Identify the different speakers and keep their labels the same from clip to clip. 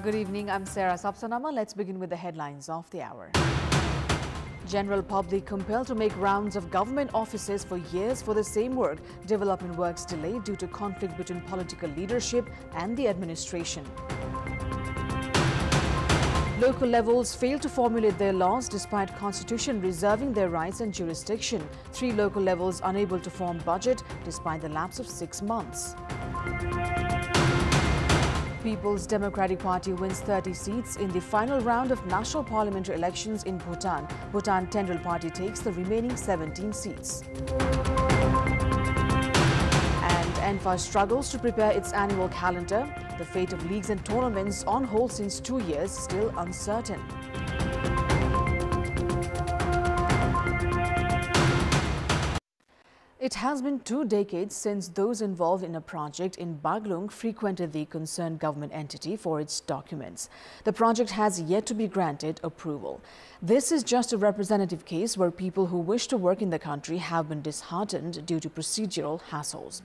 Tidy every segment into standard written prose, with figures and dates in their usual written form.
Speaker 1: Good evening, I'm Sarah Sapsanama. Let's begin with the headlines of the hour. General public compelled to make rounds of government offices for years for the same work. Development works delayed due to conflict between political leadership and the administration. Local levels failed to formulate their laws despite Constitution reserving their rights and jurisdiction. 3 local levels unable to form budget despite the lapse of 6 months. People's Democratic Party wins 30 seats in the final round of national parliamentary elections in Bhutan. Bhutan Tendril Party takes the remaining 17 seats. And ENFA struggles to prepare its annual calendar. The fate of leagues and tournaments on hold since 2 years still uncertain. It has been 2 decades since those involved in a project in Baglung frequented the concerned government entity for its documents. The project has yet to be granted approval. This is just a representative case where people who wish to work in the country have been disheartened due to procedural hassles.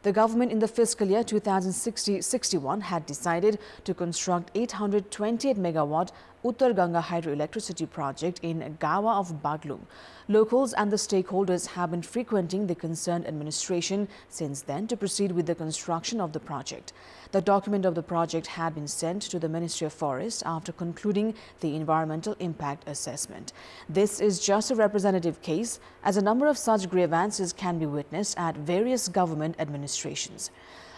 Speaker 1: The government in the fiscal year 2060-61 had decided to construct 828 megawatt Uttar Ganga hydroelectricity project in Gawa of Baglung. Locals and the stakeholders have been frequenting the concerned administration since then to proceed with the construction of the project. The document of the project had been sent to the Ministry of Forest after concluding the environmental impact assessment. This is just a representative case, as a number of such grievances can be witnessed at various government administrations.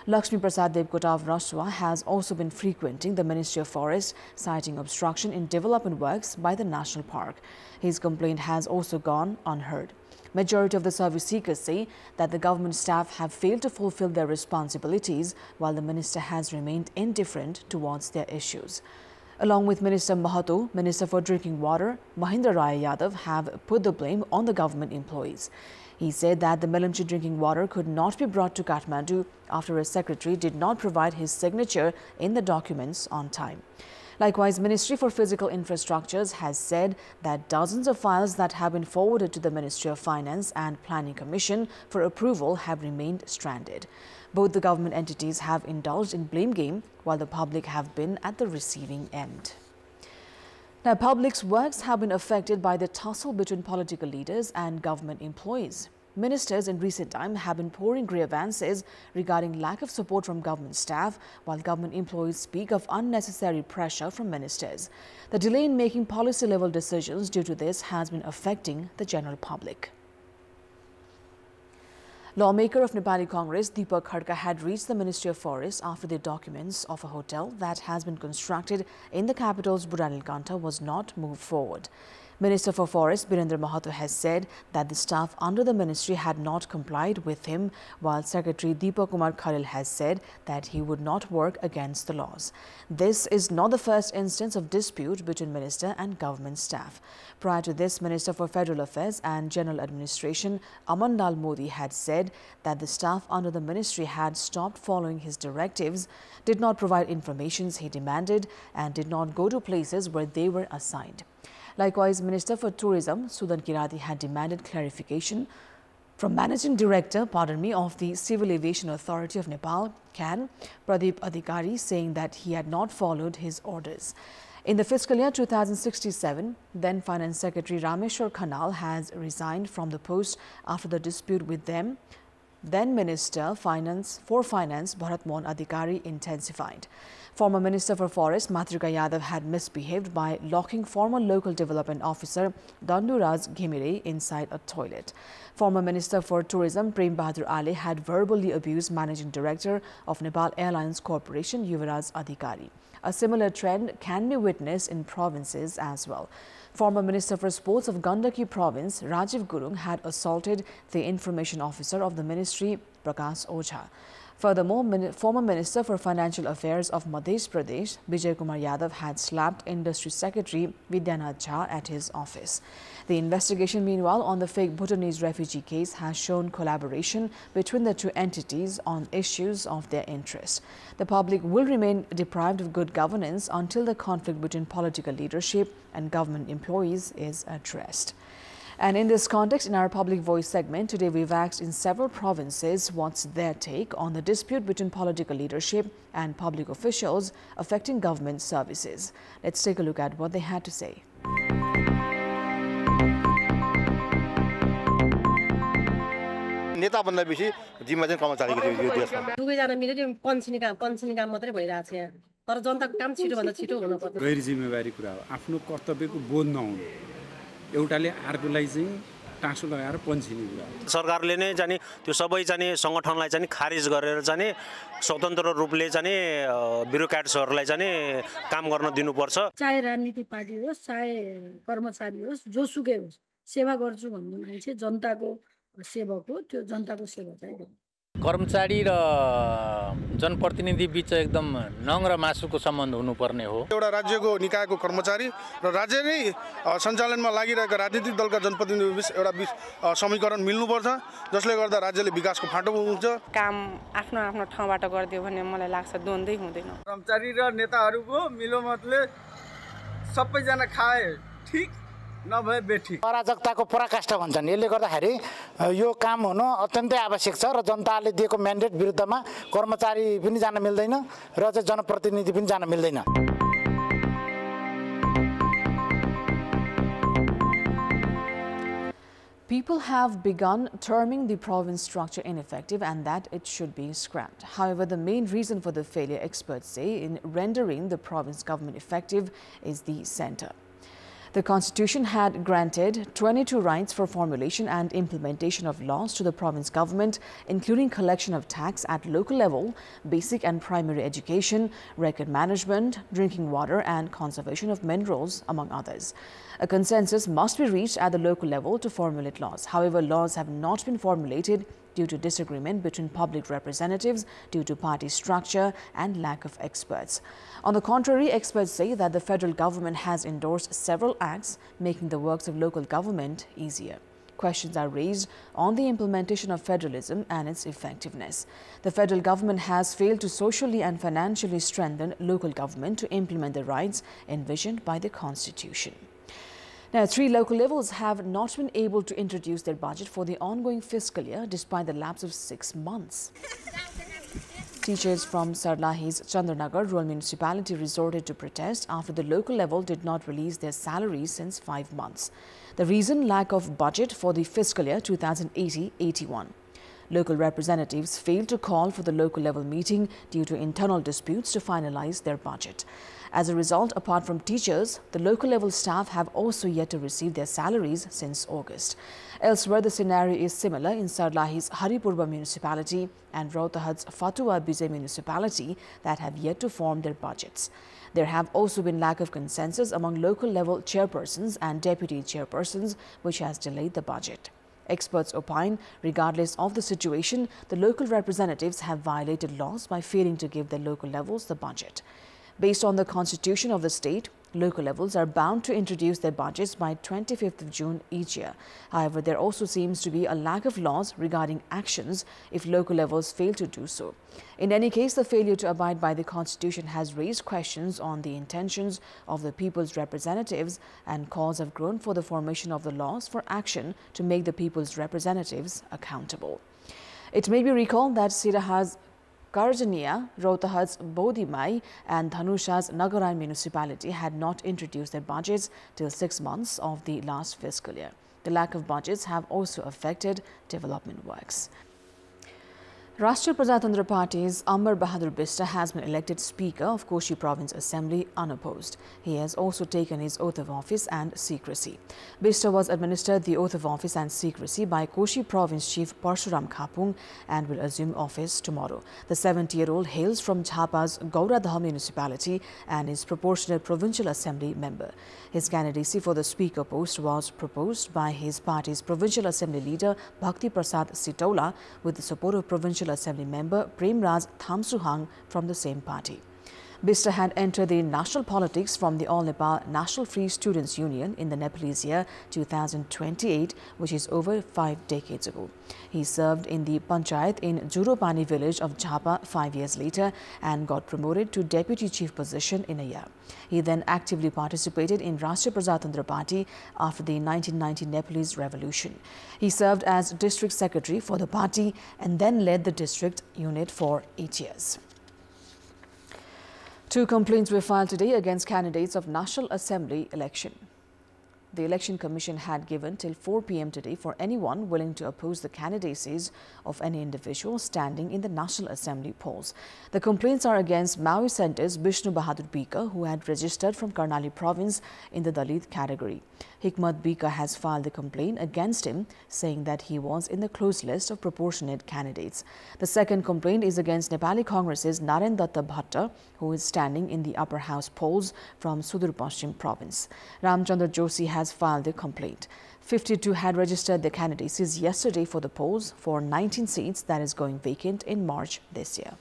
Speaker 1: Lakshmi Prasad Devkota of Raswa has also been frequenting the Ministry of Forest, citing obstruction in development works by the national park. His complaint has also gone unheard. Majority of the service seekers say that the government staff have failed to fulfill their responsibilities, while the minister has remained indifferent towards their issues. Along with Minister Mahato, Minister for Drinking Water, Mahindra Raya Yadav have put the blame on the government employees. He said that the Melamchi drinking water could not be brought to Kathmandu after a secretary did not provide his signature in the documents on time. Likewise, Ministry for Physical Infrastructures has said that dozens of files that have been forwarded to the Ministry of Finance and Planning Commission for approval have remained stranded. Both the government entities have indulged in blame game, while the public have been at the receiving end. Now, public's works have been affected by the tussle between political leaders and government employees. Ministers in recent time have been pouring grievances regarding lack of support from government staff, while government employees speak of unnecessary pressure from ministers. The delay in making policy-level decisions due to this has been affecting the general public. Lawmaker of Nepali Congress, Deepak Khadka, had reached the Ministry of Forest after the documents of a hotel that has been constructed in the capital's Buranilkantha was not moved forward. Minister for Forest, Birendra Mahato, has said that the staff under the ministry had not complied with him, while Secretary Deepak Kumar Khalil has said that he would not work against the laws. This is not the first instance of dispute between minister and government staff. Prior to this, Minister for Federal Affairs and General Administration, Aman Lal Modi, had said that the staff under the ministry had stopped following his directives, did not provide information he demanded, and did not go to places where they were assigned. Likewise, Minister for Tourism, Sudan Kirati, had demanded clarification from Managing Director, of the Civil Aviation Authority of Nepal, CAN, Pradeep Adhikari, saying that he had not followed his orders. In the fiscal year 2067, then Finance Secretary Rameshwar Khanal has resigned from the post after the dispute with them. Then Minister for Finance Bharat Mohan Adhikari intensified. Former Minister for Forest Matrika Yadav had misbehaved by locking former local development officer Danduraj Ghimire inside a toilet. Former Minister for Tourism Prem Bahadur Ali had verbally abused Managing Director of Nepal Airlines Corporation Yuvraj Adhikari. A similar trend can be witnessed in provinces as well. Former Minister for Sports of Gandaki Province, Rajiv Gurung, had assaulted the information officer of the ministry, Prakash Ojha. Furthermore, former Minister for Financial Affairs of Madhya Pradesh, Vijay Kumar Yadav, had slapped Industry Secretary Vidyanath Jha at his office. The investigation, meanwhile, on the fake Bhutanese refugee case has shown collaboration between the two entities on issues of their interest. The public will remain deprived of good governance until the conflict between political leadership and government employees is addressed. And in this context, in our Public Voice segment, today we've asked in several provinces what's their take on the dispute between political leadership and public officials affecting government services. Let's take a look at what they had to say.
Speaker 2: नेता भन्दा बेसी जिम्मा चाहिँ कर्मचारीको यो देशमा
Speaker 3: दुवैजना मिलेर पञ्चिनी काम मात्रै भइरहेछ यहाँ तर जनताको काम छिटो भन्दा छिटो हुनु पर्छ
Speaker 4: गैर जिम्मेवारी कुरा हो आफ्नो कर्तव्यको बोध नहुनु एउटाले अर्कोलाई चाहिँ टाँसो लगाएर पञ्चिनी कुरा हो
Speaker 5: सरकारले नै चाहिँ त्यो सबै चाहिँ संगठनलाई चाहिँ खारिज गरेर चाहिँ स्वतन्त्र रूपले चाहिँ ब्युरोक्रेट्सहरुलाई चाहिँ काम गर्न दिनुपर्छ
Speaker 6: चाहे राजनीतिक पार्टी होस् चाहे कर्मचारी होस् जोसुकै होस् सेवा गर्छु भन्ने मान्छे जनताको सेवक हो त्यो जनताको सेवा चाहिँ
Speaker 7: कर्मचारी र जनप्रतिनिधि बीच एकदम नङ र मासुको सम्बन्ध हुनुपर्ने हो
Speaker 2: एउटा राज्यको निकायको कर्मचारी र राज्य नै सञ्चालनमा लागिरहेका राजनीतिक दलका जनप्रतिनिधि बीच एउटा समीकरण मिल्नुपर्छ जसले गर्दा राज्यले विकासको फाटो हुन्छ
Speaker 8: काम आफ्नो आफ्नो ठाउँबाट गर्दियो भने मलाई लाग्छ द्वन्द्वै हुँदैन
Speaker 9: कर्मचारी र नेताहरूको मिलोमतले सबैजना खाए ठीक नभए बेठी
Speaker 10: अराजकताको पराकाष्ठा भन्छन् यसले गर्दाखेरि यो काम हुनु अत्यन्तै आवश्यक छ र जनताले दिएको म्यान्डेट विरुद्धमा कर्मचारी पनि जान मिल्दैन र चाहिँ जनप्रतिनिधि पनि जान मिल्दैन
Speaker 1: People have begun terming the province structure ineffective and that it should be scrapped. However, the main reason for the failure, experts say, in rendering the province government effective is the centre. The Constitution had granted 22 rights for formulation and implementation of laws to the province government, including collection of tax at local level, basic and primary education, record management, drinking water and conservation of minerals, among others. A consensus must be reached at the local level to formulate laws. However, laws have not been formulated due to disagreement between public representatives, due to party structure and lack of experts. On the contrary, experts say that the federal government has endorsed several acts making the works of local government easier. Questions are raised on the implementation of federalism and its effectiveness. The federal government has failed to socially and financially strengthen local government to implement the rights envisioned by the Constitution. Now, 3 local levels have not been able to introduce their budget for the ongoing fiscal year despite the lapse of 6 months. Teachers from Sarlahi's Chandranagar rural municipality resorted to protest after the local level did not release their salaries since 5 months. The reason, lack of budget for the fiscal year 2080-81. Local representatives failed to call for the local level meeting due to internal disputes to finalize their budget. As a result, apart from teachers, the local level staff have also yet to receive their salaries since August. Elsewhere, the scenario is similar in Sarlahi's Haripurba municipality and Rohtah's Fatua Bizay municipality that have yet to form their budgets. There have also been lack of consensus among local level chairpersons and deputy chairpersons, which has delayed the budget. Experts opine, regardless of the situation, the local representatives have violated laws by failing to give their local levels the budget. Based on the constitution of the state, local levels are bound to introduce their budgets by 25th of June each year. However, there also seems to be a lack of laws regarding actions if local levels fail to do so. In any case, the failure to abide by the constitution has raised questions on the intentions of the people's representatives, and calls have grown for the formation of the laws for action to make the people's representatives accountable. It may be recalled that Siraha's Karjania, Rohtah's Bodhimai and Dhanusha's Nagaran municipality had not introduced their budgets till 6 months of the last fiscal year. The lack of budgets have also affected development works. Rashtriya Prajatantra Party's Amar Bahadur Bista has been elected Speaker of Koshi Province Assembly unopposed. He has also taken his oath of office and secrecy. Bista was administered the oath of office and secrecy by Koshi Province Chief Parshuram Khapung and will assume office tomorrow. The 70-year-old hails from Jhapa's Gauradhal municipality and is proportionate provincial assembly member. His candidacy for the speaker post was proposed by his party's provincial assembly leader Bhakti Prasad Sitola with the support of provincial assembly member Premraj Thamsuhang from the same party. Bista had entered the national politics from the All Nepal National Free Students Union in the Nepalese year 2028, which is over 5 decades ago. He served in the Panchayat in Juropani village of Jhapa 5 years later and got promoted to deputy chief position in a year. He then actively participated in Rashtriya Prajatantra Party after the 1990 Nepalese Revolution. He served as district secretary for the party and then led the district unit for 8 years. 2 complaints were filed today against candidates of National Assembly election. The Election Commission had given till 4 p.m. today for anyone willing to oppose the candidacies of any individual standing in the National Assembly polls. The complaints are against Maui Centre's Bishnu Bahadur Bika, who had registered from Karnali province in the Dalit category. Hikmat Bika has filed a complaint against him, saying that he was in the closed list of proportionate candidates. The second complaint is against Nepali Congress's Naren Datta Bhatta, who is standing in the upper house polls from Sudur Paschim province. Ramchandra Joshi has filed a complaint. 52 had registered their candidacies yesterday for the polls for 19 seats that is going vacant in March this year.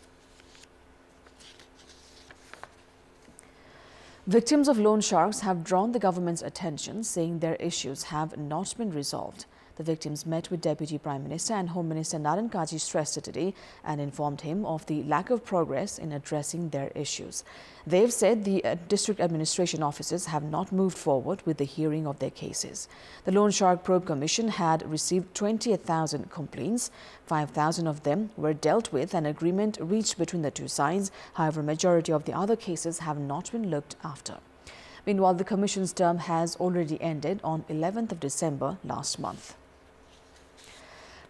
Speaker 1: Victims of loan sharks have drawn the government's attention, saying their issues have not been resolved. The victims met with Deputy Prime Minister and Home Minister Naren Kaji Shrestha today and informed him of the lack of progress in addressing their issues. They've said the district administration offices have not moved forward with the hearing of their cases. The Loan Shark Probe Commission had received 28,000 complaints. 5,000 of them were dealt with, an agreement reached between the two sides. However, majority of the other cases have not been looked after. Meanwhile, the Commission's term has already ended on 11th of December last month.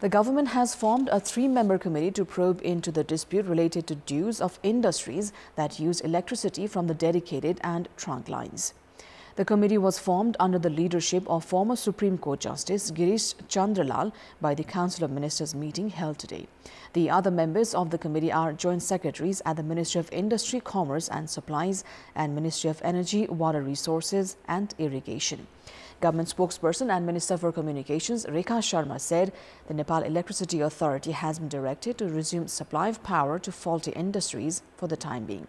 Speaker 1: The government has formed a 3-member committee to probe into the dispute related to dues of industries that use electricity from the dedicated and trunk lines. The committee was formed under the leadership of former Supreme Court Justice Girish Chandralal by the Council of Ministers meeting held today. The other members of the committee are Joint Secretaries at the Ministry of Industry, Commerce and Supplies and Ministry of Energy, Water Resources and Irrigation. Government spokesperson and Minister for Communications Rekha Sharma said the Nepal Electricity Authority has been directed to resume supply of power to faulty industries for the time being.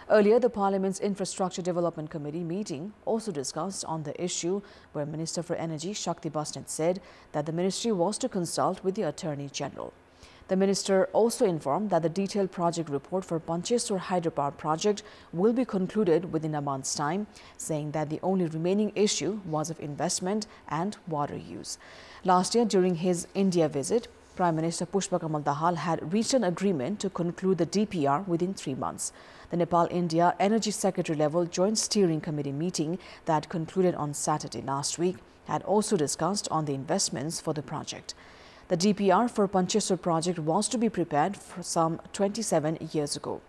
Speaker 1: Earlier, the Parliament's Infrastructure Development Committee meeting also discussed on the issue, where Minister for Energy Shakti Basnet said that the ministry was to consult with the Attorney General. The minister also informed that the detailed project report for Panchesur hydropower project will be concluded within a month's time, saying that the only remaining issue was of investment and water use. Last year, during his India visit, Prime Minister Pushpa Kamal Dahal had reached an agreement to conclude the DPR within 3 months. The Nepal-India Energy Secretary-level Joint Steering Committee meeting that concluded on Saturday last week had also discussed on the investments for the project. The DPR for Panchesur project was to be prepared for some 27 years ago.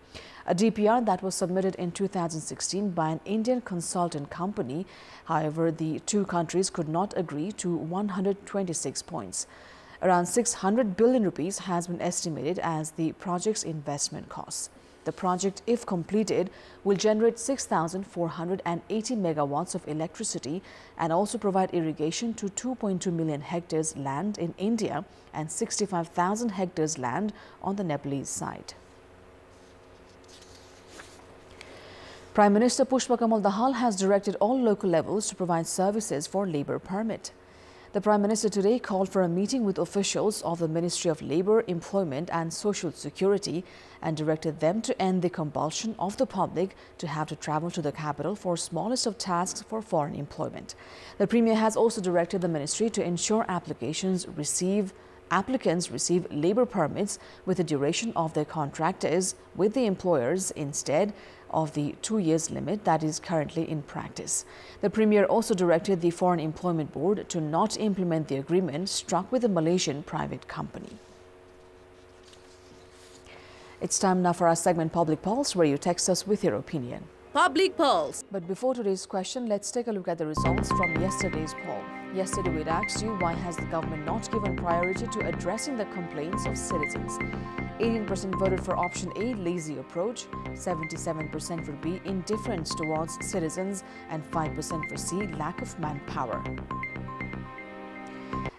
Speaker 1: A DPR that was submitted in 2016 by an Indian consultant company. However, the two countries could not agree to 126 points. Around 600 billion rupees has been estimated as the project's investment costs. The project, if completed, will generate 6,480 megawatts of electricity and also provide irrigation to 2.2 million hectares land in India and 65,000 hectares land on the Nepalese side. Prime Minister Pushpa Kamal Dahal has directed all local levels to provide services for labour permit. The Prime Minister today called for a meeting with officials of the Ministry of Labour, Employment and Social Security and directed them to end the compulsion of the public to have to travel to the capital for smallest of tasks for foreign employment. The Premier has also directed the Ministry to ensure applicants receive labour permits with the duration of their contractors with the employers instead of the 2 years limit that is currently in practice. The Premier also directed the Foreign Employment Board to not implement the agreement struck with a Malaysian private company. It's time now for our segment Public Pulse, where you text us with your opinion.
Speaker 11: Public Pulse.
Speaker 1: But before today's question, let's take a look at the results from yesterday's poll. Yesterday, we'd asked you, why has the government not given priority to addressing the complaints of citizens? 18% voted for option A, lazy approach, 77% for B, indifference towards citizens, and 5% for C, lack of manpower.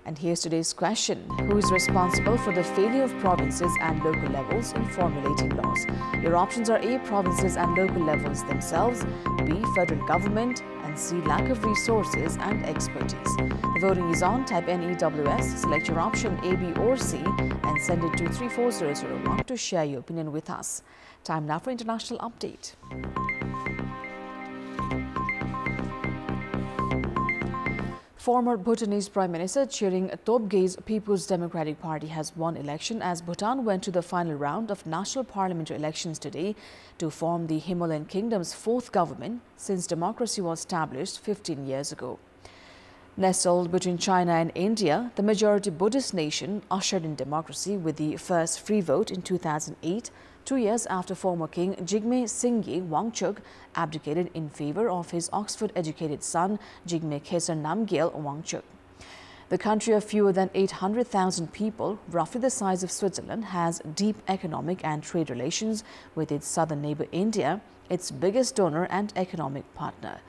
Speaker 1: And here's today's question. Who is responsible for the failure of provinces and local levels in formulating laws? Your options are A, provinces and local levels themselves, B, federal government, and C, lack of resources and expertise. The voting is on. Type NEWS, select your option A, B or C and send it to 34001 to share your opinion with us. Time now for international update. Former Bhutanese Prime Minister Tshering Tobge's People's Democratic Party has won election as Bhutan went to the final round of national parliamentary elections today to form the Himalayan Kingdom's fourth government since democracy was established 15 years ago. Nestled between China and India, the majority Buddhist nation ushered in democracy with the first free vote in 2008, 2 years after former King Jigme Singye Wangchuk abdicated in favor of his Oxford-educated son Jigme Khesar Namgyel Wangchuk. The country of fewer than 800,000 people, roughly the size of Switzerland, has deep economic and trade relations with its southern neighbor India, its biggest donor and economic partner.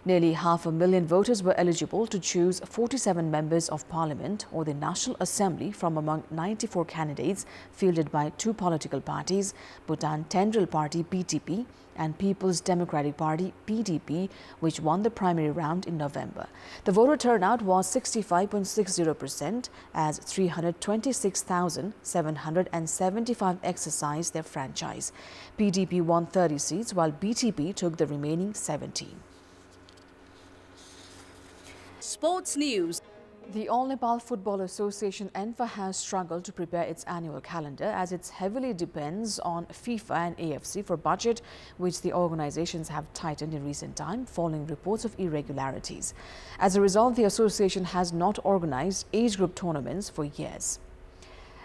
Speaker 1: Nearly 500,000 voters were eligible to choose 47 members of parliament or the National Assembly from among 94 candidates fielded by two political parties, Bhutan Tendril Party (BTP) and People's Democratic Party (PDP), which won the primary round in November. The voter turnout was 65.60% as 326,775 exercised their franchise. PDP won 30 seats while BTP took the remaining 17.
Speaker 11: Sports news.
Speaker 1: The All Nepal Football Association (ENFA) has struggled to prepare its annual calendar as it heavily depends on FIFA and AFC for budget, which the organizations have tightened in recent time following reports of irregularities. As a result, the association has not organized age group tournaments for years.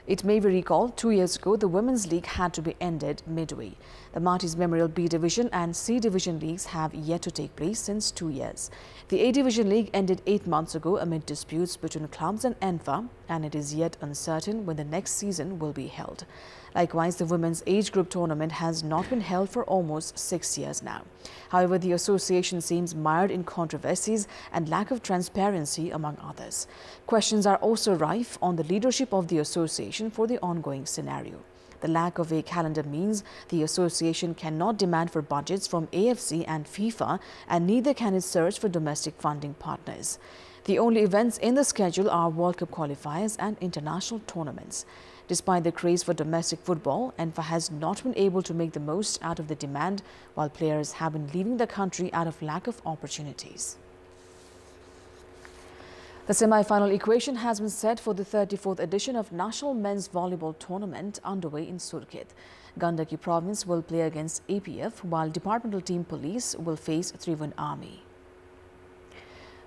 Speaker 1: It may be recalled 2 years ago, the Women's League had to be ended midway. The Marty's Memorial B Division and C Division leagues have yet to take place since 2 years. The A Division League ended 8 months ago amid disputes between clubs and ENFA, and it is yet uncertain when the next season will be held. Likewise, the Women's Age Group Tournament has not been held for almost 6 years now. However, the association seems mired in controversies and lack of transparency, among others. Questions are also rife on the leadership of the association for the ongoing scenario. The lack of a calendar means the association cannot demand for budgets from AFC and FIFA, and neither can it search for domestic funding partners. The only events in the schedule are World Cup qualifiers and international tournaments. Despite the craze for domestic football, ENFA has not been able to make the most out of the demand, while players have been leaving the country out of lack of opportunities. The semi-final equation has been set for the 34th edition of National Men's Volleyball Tournament underway in Surkhet. Gandaki Province will play against APF, while Departmental Team Police will face Tribhuvan Army.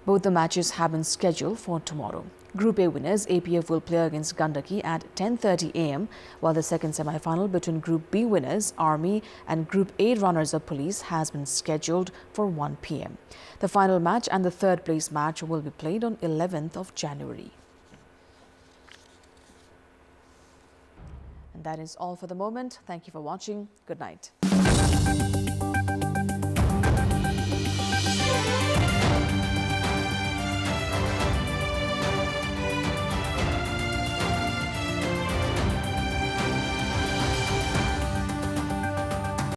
Speaker 1: Both the matches have been scheduled for tomorrow. Group A winners, APF, will play against Gandaki at 10:30 a.m., while the second semi-final between Group B winners, Army, and Group A runners-up Police has been scheduled for 1 p.m. The final match and the third place match will be played on 11th of January. And that is all for the moment. Thank you for watching. Good night.